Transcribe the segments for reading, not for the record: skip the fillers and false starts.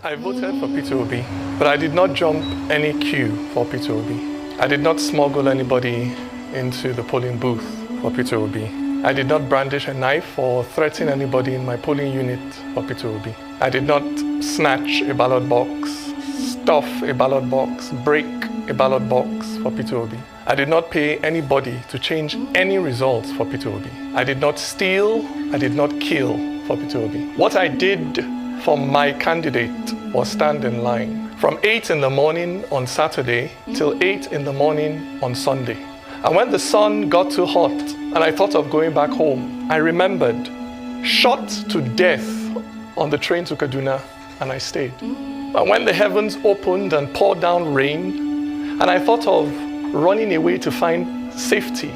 I voted for Peter Obi, but I did not jump any queue for Peter Obi. I did not smuggle anybody into the polling booth for Peter Obi. I did not brandish a knife or threaten anybody in my polling unit for Peter Obi. I did not snatch a ballot box, stuff a ballot box, break a ballot box for Peter Obi. I did not pay anybody to change any results for Peter Obi. I did not steal, I did not kill for Peter Obi. What I did for my candidate was stand in line from 8 in the morning on Saturday till 8 in the morning on Sunday. And when the sun got too hot and I thought of going back home, I remembered, shot to death on the train to Kaduna, and I stayed. And when the heavens opened and poured down rain, and I thought of running away to find safety,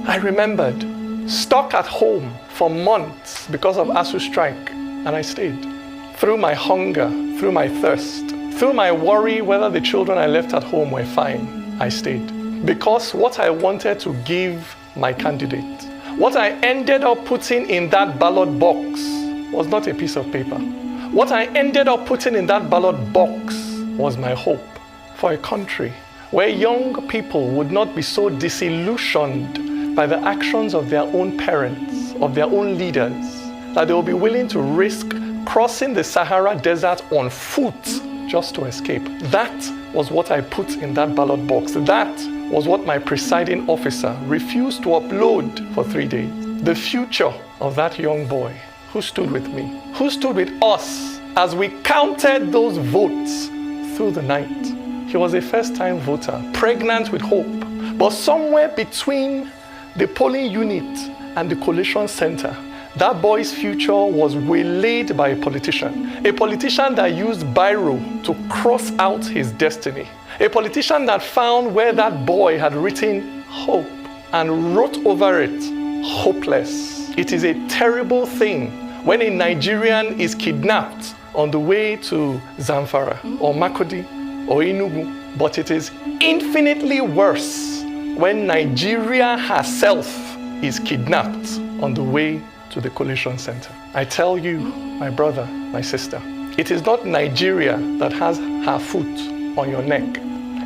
I remembered, stuck at home for months because of ASU strike, and I stayed. Through my hunger, through my thirst, through my worry whether the children I left at home were fine, I stayed. Because what I wanted to give my candidate, what I ended up putting in that ballot box was not a piece of paper. What I ended up putting in that ballot box was my hope for a country where young people would not be so disillusioned by the actions of their own parents, of their own leaders, that they will be willing to risk crossing the Sahara Desert on foot just to escape. That was what I put in that ballot box. That was what my presiding officer refused to upload for 3 days. The future of that young boy who stood with me, who stood with us as we counted those votes through the night. He was a first-time voter, pregnant with hope. But somewhere between the polling unit and the collation center, that boy's future was waylaid by a politician that used biro to cross out his destiny, a politician that found where that boy had written hope and wrote over it, hopeless. It is a terrible thing when a Nigerian is kidnapped on the way to Zamfara or Makurdi or Enugu, but it is infinitely worse when Nigeria herself is kidnapped on the way to the collation center. I tell you, my brother, my sister, it is not Nigeria that has her foot on your neck.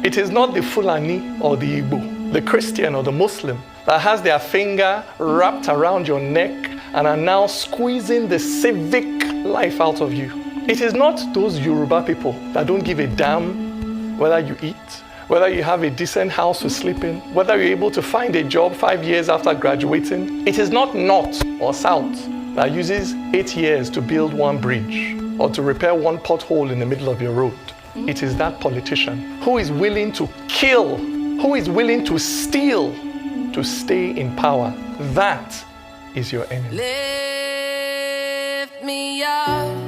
It is not the Fulani or the Igbo, the Christian or the Muslim that has their finger wrapped around your neck and are now squeezing the civic life out of you. It is not those Yoruba people that don't give a damn whether you eat, whether you have a decent house to sleep in, whether you're able to find a job 5 years after graduating. It is not North or South that uses 8 years to build one bridge or to repair one pothole in the middle of your road. It is that politician who is willing to kill, who is willing to steal to stay in power. That is your enemy. Lift me up.